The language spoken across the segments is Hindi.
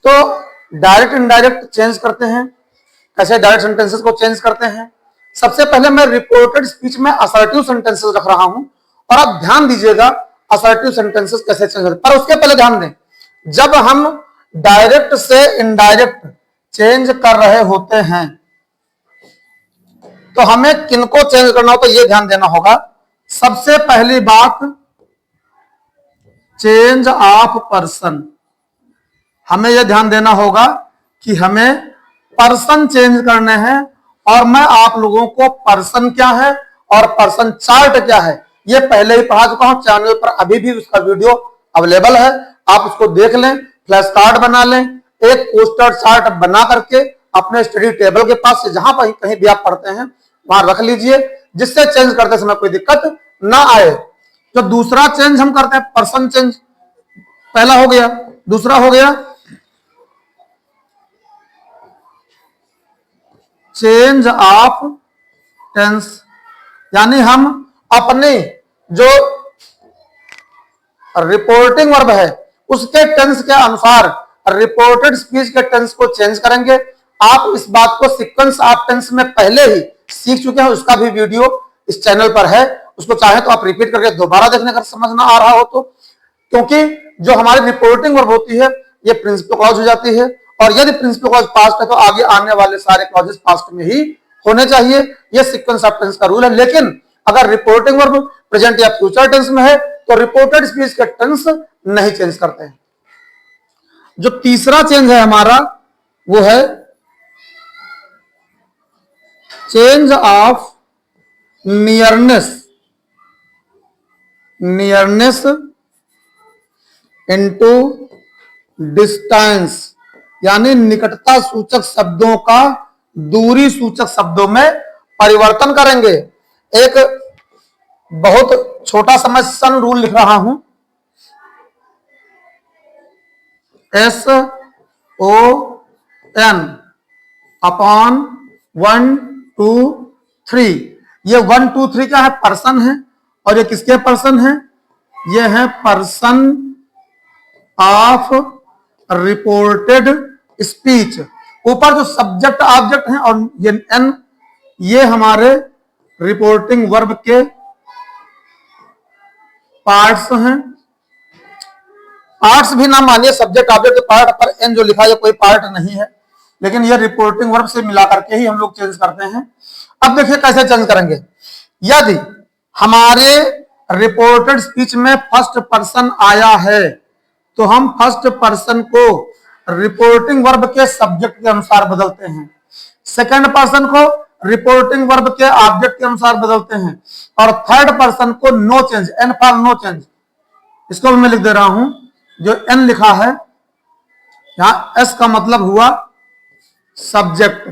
तो डायरेक्ट इनडायरेक्ट चेंज करते हैं। कैसे डायरेक्ट सेंटेंसेस को चेंज करते हैं? सबसे पहले मैं रिपोर्टेड स्पीच में असर्टिव सेंटेंसेस रख रहा हूं और आप ध्यान दीजिएगा असर्टिव सेंटेंसेस कैसे चेंज होते हैं। पर उसके पहले ध्यान दें, जब हम डायरेक्ट से इनडायरेक्ट चेंज कर रहे होते हैं तो हमें किनको चेंज करना हो तो यह ध्यान देना होगा। सबसे पहली बात, चेंज ऑफ पर्सन। हमें यह ध्यान देना होगा कि हमें पर्सन चेंज करने हैं और मैं आप लोगों को पर्सन क्या है और पर्सन चार्ट क्या है ये पहले ही पढ़ा चुका हूं। चैनल पर अभी भी उसका वीडियो अवेलेबल है, आप उसको देख लें, फ्लैश कार्ड बना लें, एक पोस्टर चार्ट बना करके अपने स्टडी टेबल के पास से जहां पर कहीं भी आप पढ़ते हैं वहां रख लीजिए, जिससे चेंज करते समय कोई दिक्कत ना आए। तो दूसरा चेंज हम करते हैं पर्सन चेंज, पहला हो गया। दूसरा हो गया चेंज ऑफ टेंस, यानी हम अपने जो रिपोर्टिंग वर्ब है उसके टेंस के अनुसार रिपोर्टेड स्पीच के टेंस को चेंज करेंगे। आप इस बात को सीक्वेंस ऑफ टेंस में पहले ही सीख चुके हैं, उसका भी वीडियो इस चैनल पर है, उसको चाहे तो आप रिपीट करके दोबारा देखने का समझ ना आ रहा हो तो। क्योंकि जो हमारी रिपोर्टिंग वर्ब होती है ये प्रिंसिपल क्लॉज हो जाती है और यदि प्रिंसिपल क्लॉज पास्ट है तो आगे आने वाले सारे क्लॉजेस पास्ट में ही होने चाहिए। ये सीक्वेंस ऑफ टेंस का रूल है। लेकिन अगर रिपोर्टिंग वर्ब प्रेजेंट या फ्यूचर टेंस में है तो रिपोर्टेड स्पीच के टेंस नहीं चेंज करते हैं। जो तीसरा चेंज है हमारा वो है change of nearness. Nearness into distance, यानी निकटता सूचक शब्दों का दूरी सूचक शब्दों में परिवर्तन करेंगे। एक बहुत छोटा समझ रूल लिख रहा हूं, SON अपॉन 1 2 3। ये 1 2 3 क्या है? पर्सन है। और ये किसके पर्सन है? ये है पर्सन ऑफ रिपोर्टेड स्पीच। ऊपर जो सब्जेक्ट ऑब्जेक्ट हैं और ये N, ये हमारे रिपोर्टिंग वर्ब के पार्ट्स हैं। पार्ट्स भी ना मानिए, सब्जेक्ट ऑब्जेक्ट पार्ट पर N जो लिखा है कोई पार्ट नहीं है, लेकिन ये रिपोर्टिंग वर्ब से मिला करके ही हम लोग चेंज करते हैं। अब देखिए कैसे चेंज करेंगे। यदि हमारे रिपोर्टेड स्पीच में फर्स्ट पर्सन आया है तो हम फर्स्ट पर्सन को रिपोर्टिंग वर्ब के सब्जेक्ट के अनुसार बदलते हैं, सेकंड पर्सन को रिपोर्टिंग वर्ब के ऑब्जेक्ट के अनुसार बदलते हैं और थर्ड पर्सन को no change, N for no change. इसको मैं लिख दे रहा हूं, जो N लिखा है यहां S का मतलब हुआ सब्जेक्ट,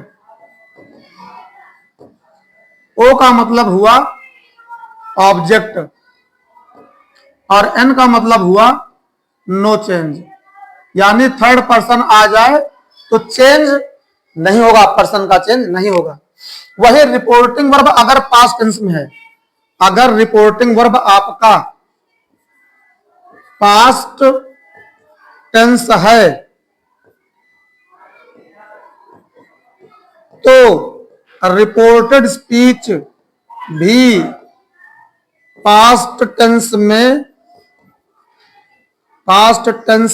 O का मतलब हुआ ऑब्जेक्ट और N का मतलब हुआ नो चेंज। यानी थर्ड पर्सन आ जाए तो चेंज नहीं होगा, पर्सन का चेंज नहीं होगा। वही रिपोर्टिंग वर्ब अगर पास्ट टेंस में है, अगर रिपोर्टिंग वर्ब आपका पास्ट टेंस है तो रिपोर्टेड स्पीच भी पास्ट टेंस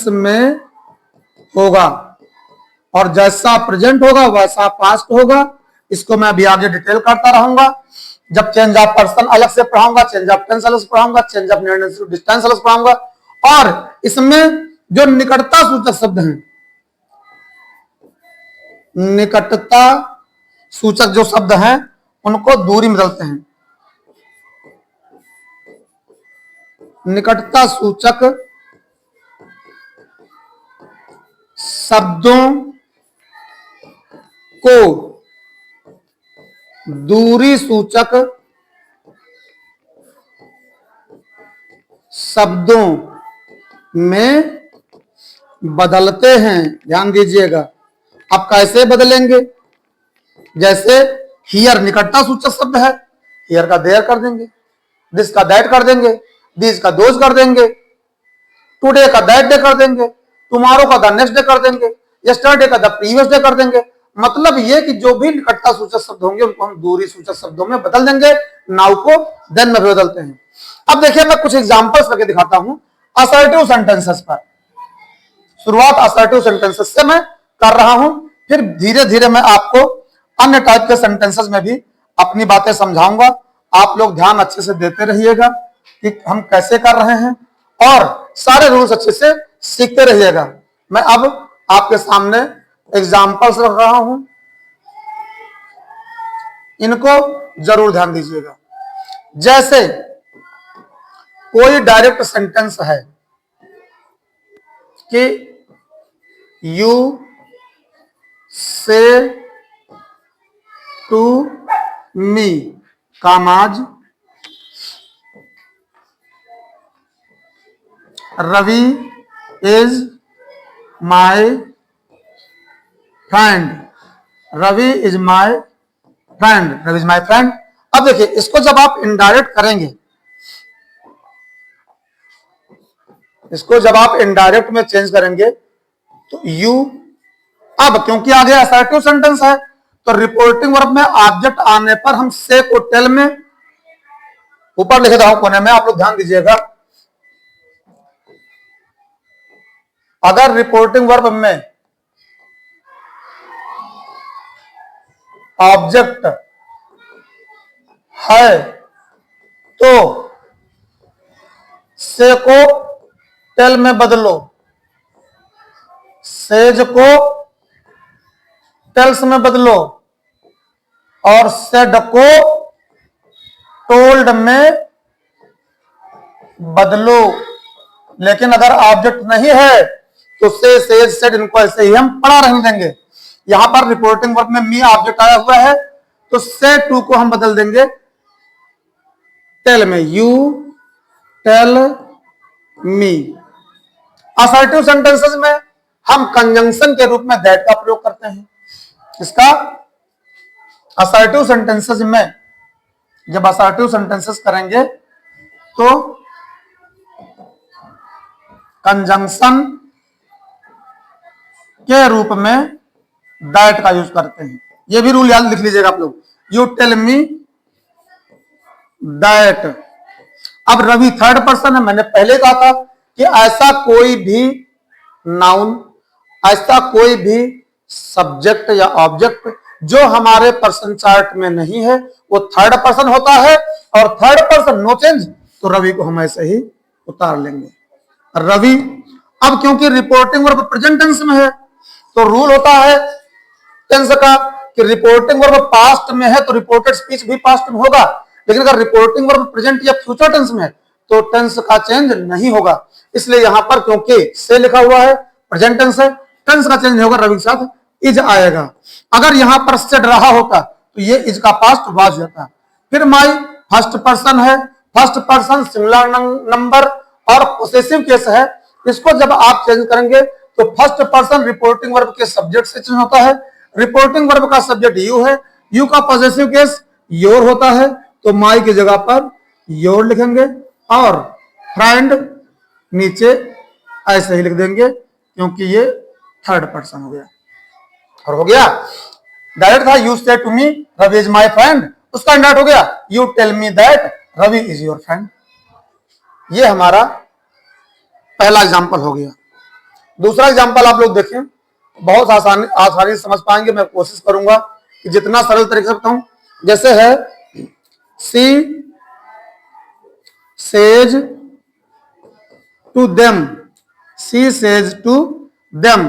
में होगा और जैसा प्रेजेंट होगा वैसा पास्ट होगा। इसको मैं अभी आगे डिटेल करता रहूंगा। जब चेंज ऑफ पर्सन अलग से पढ़ाऊंगा, चेंज ऑफ टेंस अलग से पढ़ाऊंगा, चेंज ऑफ डिस्टेंस अलग से पढ़ाऊंगा। और इसमें जो निकटता सूचक शब्द हैं, निकटता सूचक जो शब्द हैं उनको दूरी में बदलते हैं। निकटता सूचक शब्दों को दूरी सूचक शब्दों में बदलते हैं। ध्यान दीजिएगा। अब कैसे बदलेंगे? जैसे हियर निकटता सूचक शब्द है, हियर का देयर कर देंगे, दिस का दैट कर देंगे, दिस का दोज कर देंगे, टुडे का दैट डे कर देंगे, टुमारो का द नेक्स्ट डे कर देंगे। यस्टरडे का द प्रीवियस डे कर देंगे। मतलब ये कि जो भी निकटता सूचक शब्द होंगे उनको हम दूरी सूचक शब्दों में बदल देंगे, नाउ को देन में बदलते हैं। अब देखिए मैं कुछ एग्जांपल्स करके दिखाता हूं असर्टिव सेंटेंसेस पर। शुरुआत असर्टिव सेंटेंसेस से मैं कर रहा हूं, फिर धीरे धीरे मैं आपको अन्य टाइप के सेंटेंसेस में भी अपनी बातें समझाऊंगा। आप लोग ध्यान अच्छे से देते रहिएगा कि हम कैसे कर रहे हैं और सारे रूल्स अच्छे से सीखते रहिएगा। मैं अब आपके सामने एग्जाम्पल्स रख रहा हूं, इनको जरूर ध्यान दीजिएगा। जैसे कोई डायरेक्ट सेंटेंस है कि you say to me commas Ravi is my friend, Ravi is my friend, Ravi is my friend. अब देखिए इसको जब आप इनडायरेक्ट करेंगे, इसको जब आप इनडायरेक्ट में चेंज करेंगे तो यू, अब क्योंकि आगे असर्टिव सेंटेंस है तो रिपोर्टिंग वर्ब में ऑब्जेक्ट आने पर हम से को टेल में, ऊपर लिखे था कोने में, आप लोग ध्यान दीजिएगा। अगर रिपोर्टिंग वर्ब में ऑब्जेक्ट है तो से को टेल में बदलो, सेज को टेल्स में बदलो और सेड को टोल्ड में बदलो। लेकिन अगर ऑब्जेक्ट नहीं है तो से, सेज, सेड इनको ऐसे ही हम पढ़ा रहने देंगे। यहां पर रिपोर्टिंग वर्ब में मी ऑब्जेक्ट आया हुआ है तो से टू को हम बदल देंगे टेल में, you tell me. Assertive sentences में हम कंजंक्शन के रूप में दैट का प्रयोग करते हैं। इसका असर्टिव सेंटेंसेस में जब असर्टिव सेंटेंसेस करेंगे तो कंजंक्शन के रूप में दैट का यूज करते हैं। ये भी रूल याद लिख लीजिएगा आप लोग, यू टेल मी दैट। अब रवि थर्ड पर्सन है, मैंने पहले कहा था कि ऐसा कोई भी नाउन, ऐसा कोई भी सब्जेक्ट या ऑब्जेक्ट जो हमारे पर्सन चार्ट में नहीं है वो थर्ड पर्सन होता है, और थर्ड पर्सन नो चेंज, तो रवि को हम ऐसे ही उतार लेंगे रवि। अब क्योंकि रिपोर्टिंग वर्ब प्रेजेंट टेंस में है तो रूल होता है टेंस का कि रिपोर्टिंग वर्ब पास्ट में है तो रिपोर्टेड स्पीच भी पास्ट में होगा, लेकिन अगर रिपोर्टिंग वर्ब प्रेजेंट या फ्यूचर टेंस में है तो टेंस का चेंज नहीं होगा। इसलिए यहां पर क्योंकि से लिखा हुआ है, प्रेजेंट टेंस है, टेंस का चेंज नहीं होगा, रवि के साथ इज आएगा। अगर यहां पर सेड रहा होता तो ये इज का पास्ट वाज जाता। फिर माई फर्स्ट पर्सन है, फर्स्ट पर्सन सिंगुलर नंबर और पोसेसिव केस है, इसको जब आप चेंज करेंगे तो फर्स्ट पर्सन रिपोर्टिंग वर्ब के सब्जेक्ट से चेंज होता है। रिपोर्टिंग वर्ब का सब्जेक्ट यू है, यू का पॉजिटिव केस योर होता है, तो माई की जगह पर योर लिखेंगे और फ्रेंड नीचे ऐसे ही लिख देंगे क्योंकि ये थर्ड पर्सन हो गया। और हो गया डायरेक्ट था you say to me Ravi is my friend, उसका इंडायरेक्ट हो गया you tell me that Ravi is your friend. ये हमारा पहला एग्जांपल हो गया। दूसरा एग्जांपल आप लोग देखें, बहुत आसानी से समझ पाएंगे, मैं कोशिश करूंगा कि जितना सरल तरीके से बताऊं। जैसे है she says to them, she says to them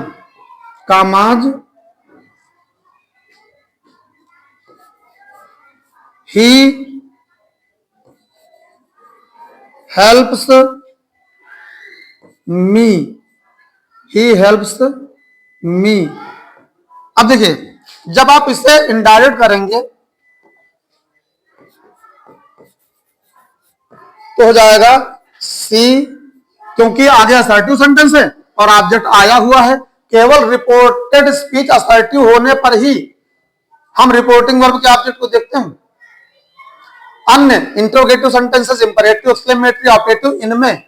commas he helps me, he helps me. अब देखिए जब आप इसे इनडायरेक्ट करेंगे तो हो जाएगा सी, क्योंकि आगे असर्टिव सेंटेंस है और ऑब्जेक्ट आया हुआ है, केवल रिपोर्टेड स्पीच असर्टिव होने पर ही हम रिपोर्टिंग वर्ब के ऑब्जेक्ट को देखते हैं। अन्य interrogative sentences, imperative, exclamatory, operative, इनमें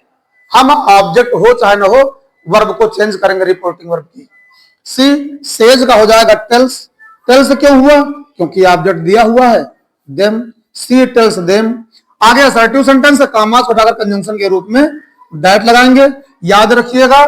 हम ऑब्जेक्ट हो चाहे ना हो वर्ब को चेंज करेंगे रिपोर्टिंग वर्ब की। सी सेज का हो जाएगा टेल्स। टेल्स क्यों हुआ? क्योंकि ऑब्जेक्ट दिया हुआ है देम। सी टेल्स देम। आगे असर्टिव सेंटेंस है, कामाज को हटाकर कंजंक्शन के रूप में दैट लगाएंगे। याद रखिएगा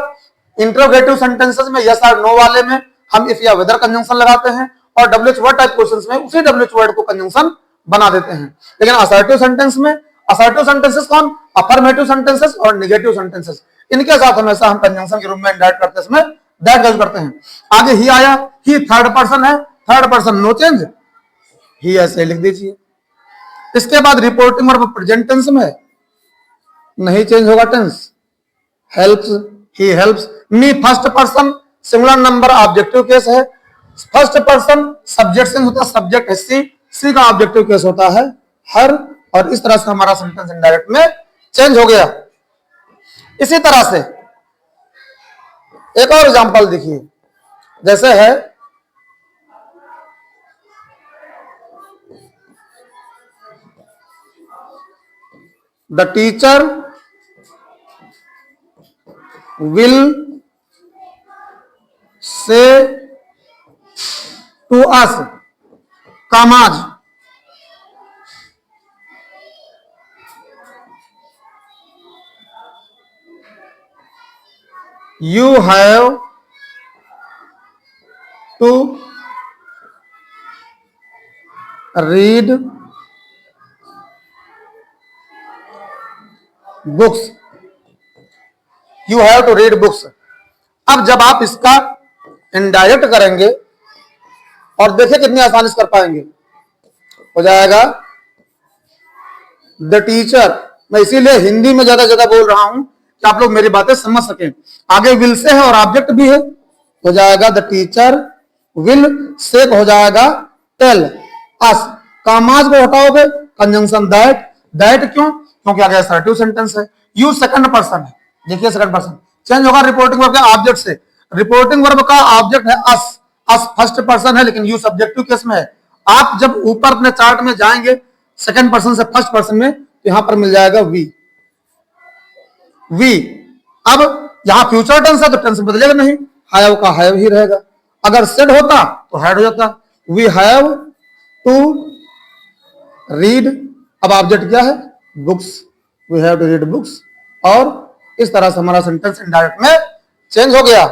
इंट्रोगेटिव सेंटेंसेस में यस और नो वाले में हम इफ या वेदर कंजंक्शन लगाते हैं और डब्ल्यूएच वर्ड टाइप क्वेश्चंस में उसी डब्ल्यूएच वर्ड को कंजंक्शन बना देते हैं। लेकिन असर्टिव सेंटेंस में असर्टिव सेंटेंसेस कौन? अफर्मेटिव सेंटेंसेस और नेगेटिव सेंटेंसेस, इनके साथ हमेशा हम कंजंक्शन के रूप में इंडायरेक्ट करते हैं, इसमें दैट यूज करते हैं। आगे ही आया, ही थर्ड पर्सन है, थर्ड पर्सन नो चेंज, ही ऐसे लिख दीजिए। इसके बाद रिपोर्टिंग वर्ब प्रेजेंट टेंस में नहीं चेंज होगा tense. Helps, he helps me first person singular number objective case है। फर्स्ट पर्सन सब्जेक्ट से होता है, सब्जेक्ट है सी, सी का ऑब्जेक्टिव केस होता है हर, और इस तरह से हमारा सेंटेंस इनडायरेक्ट में चेंज हो गया। इसी तरह से एक और एग्जांपल देखिए, जैसे है the teacher will say to us commas you have to read books, you have to read books। अब जब आप इसका इनडायरेक्ट करेंगे और देखिए कितनी आसानी से कर पाएंगे, हो जाएगा द टीचर। मैं इसीलिए हिंदी में ज्यादा ज्यादा बोल रहा हूं कि आप लोग मेरी बातें समझ सकें। आगे विल से है और ऑब्जेक्ट भी है, हो जाएगा द टीचर विल से हो जाएगा टेल अस। कामाज को हटाओगे कंजंक्शन दैट, दैट क्यों? क्योंकि आगे असर्टिव सेंटेंस है। यू सेकंड पर्सन है, देखिए सेकंड पर्सन चेंज होगा रिपोर्टिंग वर्ब के ऑब्जेक्ट से। रिपोर्टिंग वर्ब का ऑब्जेक्ट है अस, अस फर्स्ट पर्सन है लेकिन यू सब्जेक्टिव केस में है। आप जब ऊपर अपने चार्ट में जाएंगे सेकंड पर्सन से फर्स्ट पर्सन में, तो यहां पर मिल जाएगा वी, वी। अब यहां फ्यूचर टेंस है तो टेंस बदलेगा नहीं, हैव का हैव ही रहेगा। अगर सेड होता तो हैड हो जाता। वी हैव टू रीड, अब ऑब्जेक्ट क्या है? Books, we have to read books. और इस तरह से हमारा सेंटेंस इनडायरेक्ट में चेंज हो गया।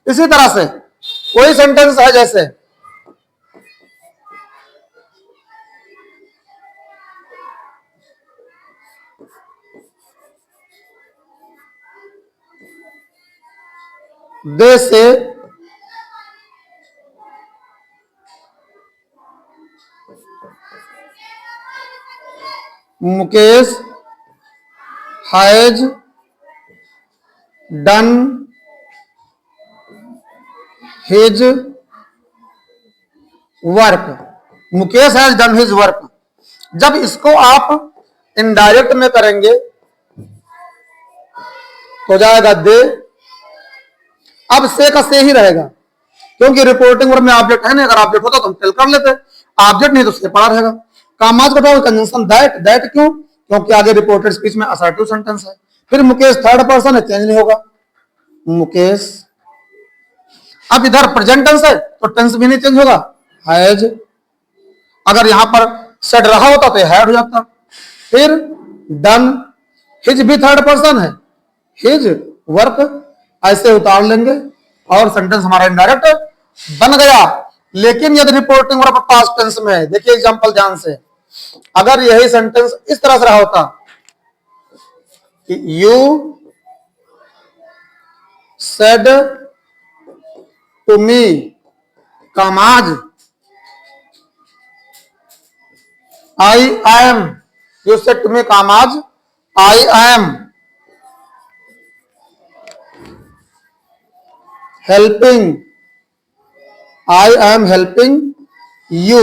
इसी तरह से कोई सेंटेंस है जैसे दे से Mukesh has done his work, Mukesh has done his work. जब इसको आप इनडायरेक्ट में करेंगे तो जाएगा दे। अब से का से ही रहेगा क्योंकि रिपोर्टिंग वर्ब में ऑब्जेक्ट है नहीं, अगर ऑब्जेक्ट होता तो हम टेल कर लेते, ऑब्जेक्ट नहीं तो से पड़ा रहेगा। कामाज को कंजंक्शन दैट, दैट क्यों? क्योंकि आगे रिपोर्टेड स्पीच में असर्टिव सेंटेंस है। फिर मुकेश थर्ड पर्सन है, चेंज नहीं होगा मुकेश। अब इधर प्रेजेंट टेंस है तो टेंस भी नहीं चेंज होगा, हैज। अगर यहां पर सेड रहा होता तो हैड हो जाता। फिर डन, हिज भी थर्ड पर्सन है, हिज वर्क ऐसे उतार लेंगे और सेंटेंस हमारा इनडायरेक्ट बन गया। लेकिन यदि रिपोर्टिंग वर्ब पास्ट टेंस में है, देखिए एग्जांपल ध्यान से, अगर यही सेंटेंस इस तरह से रहा होता कि you said to me commas I am, you said to me commas I am helping, I am helping you.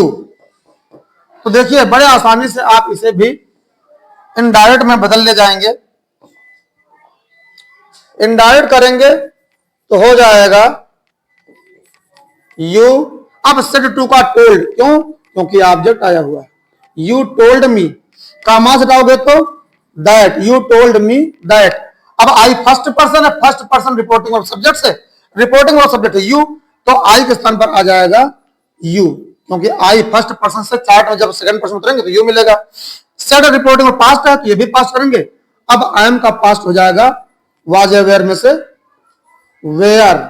तो देखिए बड़े आसानी से आप इसे भी इनडायरेक्ट में बदल ले जाएंगे। इनडायरेक्ट करेंगे तो हो जाएगा यू। अब सेड टू का टोल्ड, क्यों? क्योंकि ऑब्जेक्ट आया हुआ है। यू टोल्ड मी, कामा से हटाओगे तो that, you told me that. अब आई फर्स्ट पर्सन है, first person reporting verb subject से, रिपोर्टिंग वर्ब सब्जेक्ट है यू, तो आई के स्थान पर आ जाएगा यू, क्योंकि आई फर्स्ट पर्सन से चार्ट में जब सेकंड पर्सन उतरेंगे तो यू मिलेगा। सेड रिपोर्टिंग में पास्ट है तो ये भी पास्ट करेंगे। अब आई एम का पास्ट हो जाएगा वाज या वेयर में से वेयर।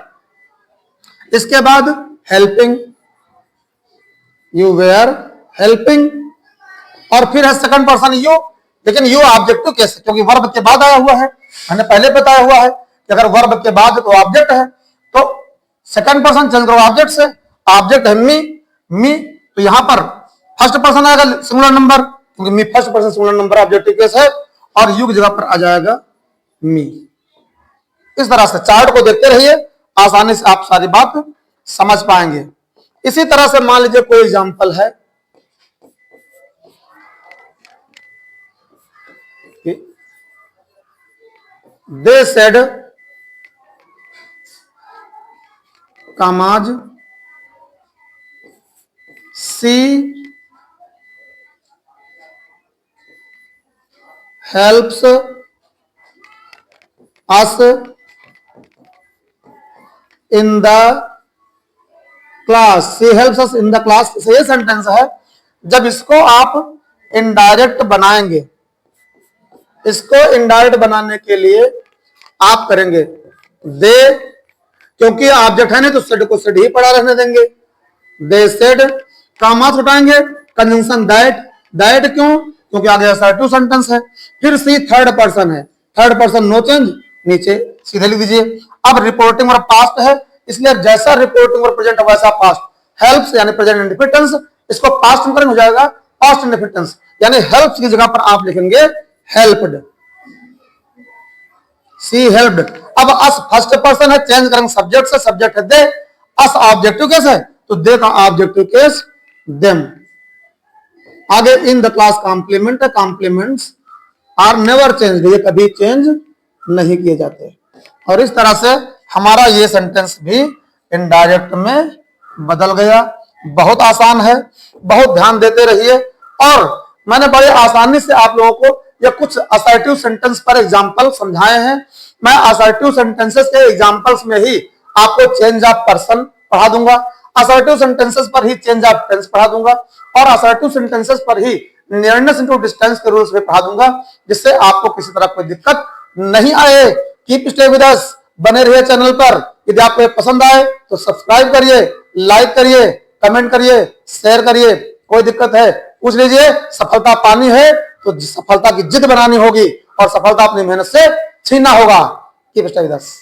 इसके बाद हेल्पिंग, यू वेयर हेल्पिंग, और फिर है सेकंड पर्सन यू, लेकिन यू ऑब्जेक्टिव केस, क्योंकि वर्ब के बाद आया हुआ है। मैंने पहले बताया हुआ है कि अगर वर्ब के बाद तो ऑब्जेक्ट है, तो सेकंड पर्सन चेंज करो ऑब्जेक्ट से। ऑब्जेक्ट है मी, मी, तो यहां पर फर्स्ट पर्सन आएगा सिंगुलर नंबर, क्योंकि me first person singular number objective case है, और यू की जगह पर आ जाएगा मी। इस तरह से चार्ट को देखते रहिए, आसानी से आप सारी बात समझ पाएंगे। इसी तरह से मान लीजिए कोई एग्जांपल है, they said commas she helps us in the class, she helps us in the class, ये सेंटेंस है। जब इसको आप इनडायरेक्ट बनाएंगे, इसको इनडायरेक्ट बनाने के लिए आप करेंगे दे, क्योंकि ऑब्जेक्ट है नहीं तो सेड को सेड ही पड़ा रहने देंगे। दे सेड, कामा उठाएंगे कंजंक्शन दैट, दैट क्यों, क्योंकि आगे असर्टिव सेंटेंस है। फिर सी थर्ड पर्सन है, थर्ड पर्सन नो चेंज, नीचे सीधे लिख दीजिए। अब रिपोर्टिंग और पास्ट है, इसलिए जैसा रिपोर्टिंग और प्रेजेंट वैसा पास्ट। हेल्प्स यानी प्रेजेंट इंडिफिटेंस, इसको पास्ट में हो जाएगा पास्ट इंडिफिटेंस, यानी हेल्प्स की जगह पर आप लिखेंगे हेल्प्ड, सी हेल्प्ड। अब अस फर्स्ट पर्सन है, चेंज करेंगे सब्जेक्ट से, सब्जेक्ट है दे, अस ऑब्जेक्टिव केस है तो दे का ऑब्जेक्टिव केस देम। आगे इन द क्लास कॉम्प्लीमेंट है, कॉम्प्लीमेंट्स आर नेवर चेंज, ये कभी चेंज नहीं किए जाते। और इस तरह से हमारा ये सेंटेंस भी इनडायरेक्ट में बदल गया। बहुत आसान है, बहुत ध्यान देते रहिए। और मैंने बड़े आसानी से आप लोगों को ये कुछ असर्टिव सेंटेंस पर एग्जांपल समझाए हैं। मैं असर्टिव सेंटेंसेस के एग्जांपल्स में ही आपको चेंज ऑफ पर्सन पढ़ा दूंगा, असर्टिव सेंटेंसेस पर ही चेंज ऑफ टेंस पढ़ा दूंगा, और असर्टिव सेंटेंसेस पर ही नियरनेस इनटू डिस्टेंस के रूल्स में पढ़ा दूंगा, जिससे आपको किसी तरह कोई दिक्कत नहीं आए। कीप स्टे विद अस, बने रहिए चैनल पर। यदि आपको पसंद आए तो सब्सक्राइब करिए, लाइक करिए, कमेंट करिए, शेयर करिए। कोई दिक्कत है पूछ लीजिए। सफलता पानी है तो सफलता की जिद बनानी होगी और सफलता अपनी मेहनत से छीनना होगा। Keep stay with us.